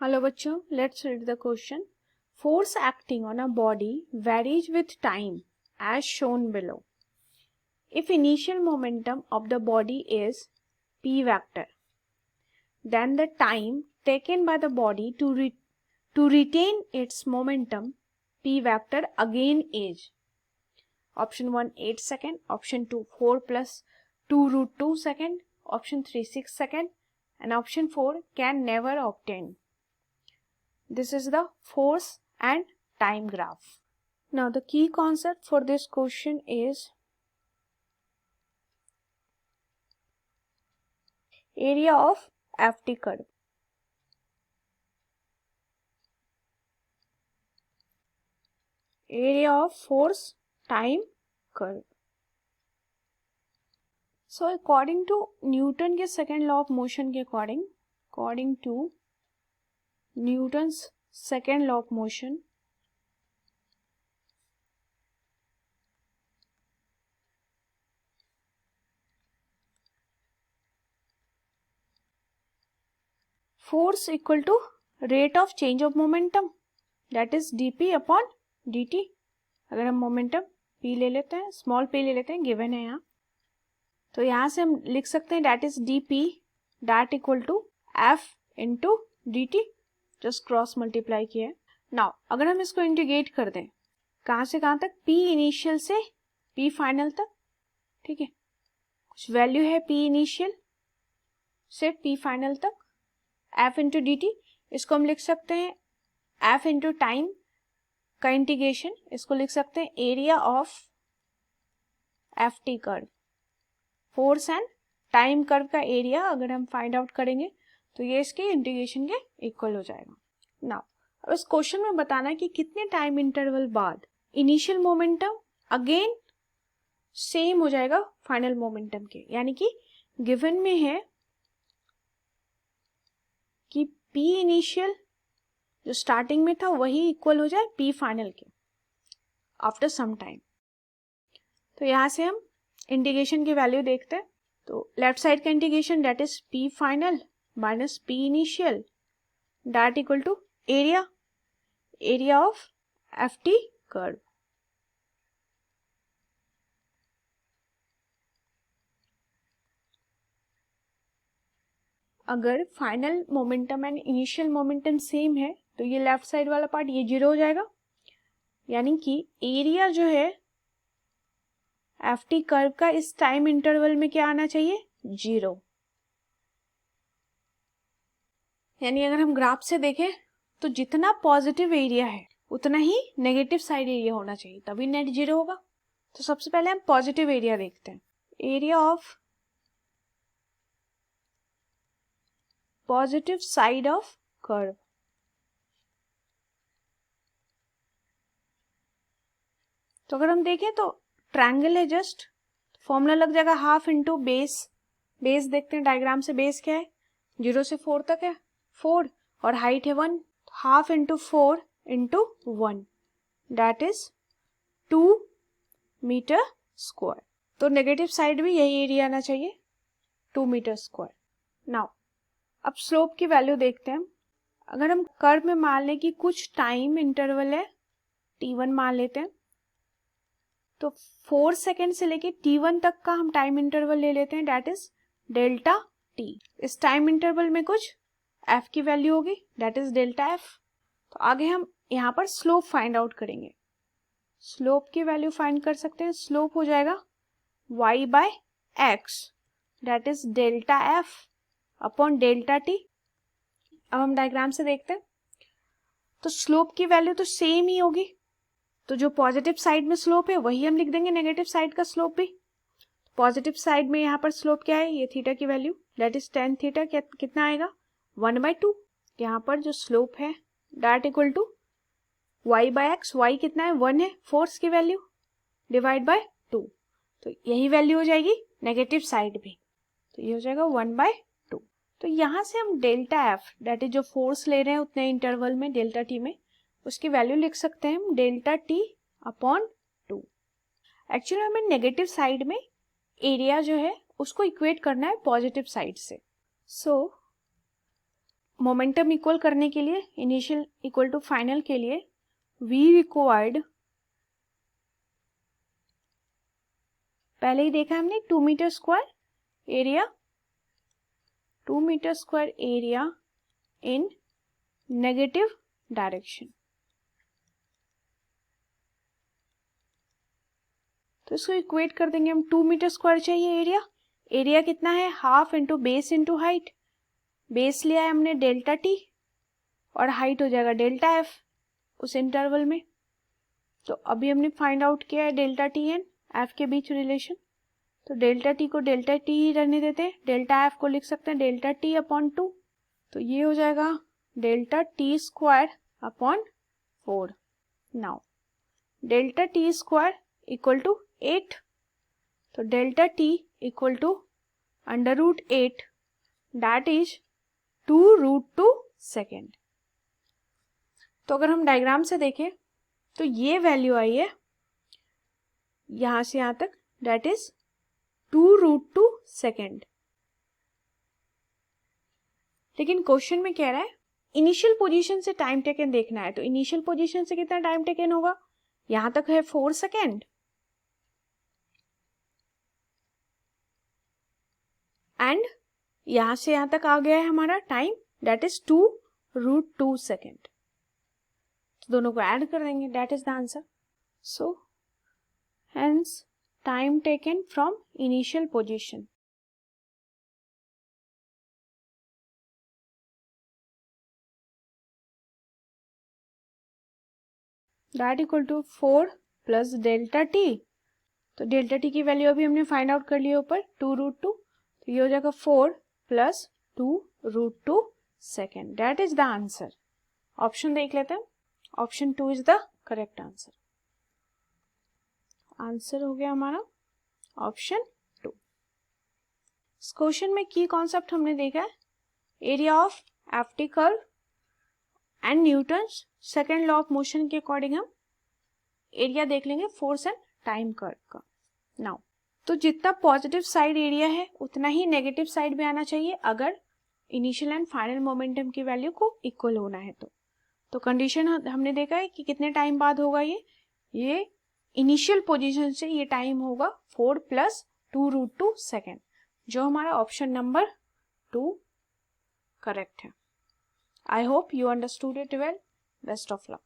Hello बच्चों, let's read the question. Force acting on a body varies with time as shown below. If initial momentum of the body is p vector, then the time taken by the body to retain its momentum p vector again is option 1 8 second, option 2 4 plus 2 root 2 second, option 3 6 second, and option 4 can never obtain. This is the force and time graph. Now the key concept for this question is area of FT curve. Area of force time curve. So according to Newton के second law of motion के according to Newton's second law of motion, force equal to rate of change of momentum, that is dp upon dt. अगर हम momentum p ले लेते हैं, small p ले लेते हैं, गिवन है यहाँ, तो यहाँ से हम लिख सकते हैं that is dp that equal to f into dt, just cross multiply किया है. नाउ अगर हम इसको इंटीग्रेट कर दें, कहाँ से कहाँ तक, p इनिशियल से p फाइनल तक, ठीक है, कुछ वैल्यू है p इनिशियल से p फाइनल तक, f इंटू dt, इसको हम लिख सकते हैं f इंटू टाइम का इंटीग्रेशन, इसको लिख सकते हैं area of F T curve. Force and time curve का एरिया अगर हम फाइंड आउट करेंगे तो ये इसके इंटीग्रेशन के इक्वल हो जाएगा. नाउ अब इस क्वेश्चन में बताना है कि कितने टाइम इंटरवल बाद इनिशियल मोमेंटम अगेन सेम हो जाएगा फाइनल मोमेंटम के, यानी कि गिवन में है कि p इनिशियल जो स्टार्टिंग में था वही इक्वल हो जाए p फाइनल के आफ्टर सम टाइम. तो यहां से हम इंटीग्रेशन की वैल्यू देखते हैं. तो लेफ्ट साइड का integration that is p final minus p initial that equal to area of F T curve. अगर final momentum and initial momentum same है तो ये लेफ्ट साइड वाला पार्ट ये जीरो हो जाएगा, यानी कि एरिया जो है एफ टी कर्व का इस टाइम इंटरवल में क्या आना चाहिए, जीरो. यानी अगर हम ग्राफ से देखें तो जितना पॉजिटिव एरिया है उतना ही नेगेटिव साइड एरिया होना चाहिए, तभी नेट जीरो होगा. तो सबसे पहले हम पॉजिटिव एरिया देखते हैं. Area of positive side of curve. तो अगर हम देखें तो ट्रायंगल है, जस्ट फॉर्मूला लग जाएगा हाफ इंटू बेस. बेस देखते हैं डायग्राम से, बेस क्या है, 0 से 4 तक है 4 और हाइट है 1, half into 4 into 1 that is 2 metre square. तो नेगेटिव साइड भी यही एरिया आना चाहिए, 2 मीटर स्क्वायर. नाउ अब स्लोप की वैल्यू देखते हैं. अगर हम कर्व में मान लें कि कुछ टाइम इंटरवल है t1 मान लेते हैं, तो 4 सेकेंड से लेके t1 तक का हम टाइम इंटरवल ले लेते हैं, दैट इज डेल्टा t. इस टाइम इंटरवल में कुछ f की वैल्यू होगी, दैट इज डेल्टा f. तो आगे हम यहाँ पर स्लोप फाइंड आउट करेंगे. स्लोप की वैल्यू फाइंड कर सकते हैं. स्लोप हो जाएगा y by x that is delta f upon delta t. अब हम डायग्राम से देखते हैं तो स्लोप की वैल्यू तो सेम ही होगी, तो जो पॉजिटिव साइड में स्लोप है वही हम लिख देंगे नेगेटिव साइड का स्लोप भी. पॉजिटिव साइड में यहाँ पर स्लोप क्या है, ये थीटा की value that is tan theta, कितना आएगा 1/2. यहाँ पर जो स्लोप है that equal to y by x, y कितना है 1 है, फोर्स की वैल्यू डिवाइड बाय 2, तो यही वैल्यू हो जाएगी नेगेटिव साइड भी, तो ये हो जाएगा 1/2. तो यहाँ से हम डेल्टा एफ दैट इज जो फोर्स ले रहे हैं उतने इंटरवल में डेल्टा टी में, उसकी वैल्यू लिख सकते हैं हम डेल्टा टी अपॉन 2. एक्चुअली हमें नेगेटिव साइड में एरिया जो है उसको इक्वेट करना है पॉजिटिव साइड से. सो मोमेंटम इक्वल करने के लिए, इनिशियल इक्वल टू फाइनल के लिए, वी रिक्वायर्ड, पहले ही देखा हमने 2 metre square area, 2 metre square area in negative direction. तो इसको इक्वेट कर देंगे हम, 2 मीटर स्क्वायर चाहिए एरिया, एरिया कितना है, half into base into height, base लिया है हमने डेल्टा टी और हाइट हो जाएगा डेल्टा एफ उस इंटरवल में। तो अभी हमने फाइंड आउट किया है डेल्टा टी एंड एफ के बीच रिलेशन, तो डेल्टा टी को डेल्टा टी ही रहने देते हैं, डेल्टा एफ को लिख सकते हैं डेल्टा टी अपॉन 2, तो ये हो जाएगा delta T square upon 4। Now delta T square equal to 8, तो delta T equal to under root 8 that is 2√2 second. तो अगर हम डायग्राम से देखें तो ये वैल्यू आई है यहां से यहां तक, दैट इज 2√2 सेकेंड। लेकिन क्वेश्चन में कह रहा है इनिशियल पोजीशन से टाइम टेकन देखना है, तो इनिशियल पोजीशन से कितना टाइम टेकन होगा, यहां तक है 4 सेकेंड एंड यहां से यहां तक आ गया है हमारा टाइम, दैट इज 2√2 सेकेंड। तो दोनों को ऐड कर देंगे, that is the answer. So hence time taken from initial position, that equal to 4 plus delta T, तो डेल्टा टी की वैल्यू अभी हमने फाइंड आउट कर लिया ऊपर 2√2, तो ये हो जाएगा 4 plus 2√2 second, that is the answer. Option देख लेते हैं, option 2 is the correct answer. Answer हो गया हमारा ऑप्शन 2। इस क्वेश्चन में की कॉन्सेप्ट हमने देखा है area of FT curve and Newton's second law of motion के अकॉर्डिंग हम एरिया देख लेंगे फोर्स एंड टाइम कर्व का। नाउ तो जितना पॉजिटिव साइड एरिया है उतना ही नेगेटिव साइड भी आना चाहिए अगर इनिशियल एंड फाइनल मोमेंटम की वैल्यू को इक्वल होना है। तो कंडीशन हमने देखा है कि कितने टाइम बाद होगा ये इनिशियल पोजीशन से ये टाइम होगा 4 प्लस 2√2 सेकेंड, जो हमारा ऑप्शन नंबर 2 करेक्ट है। I hope you understood it well. Best of luck.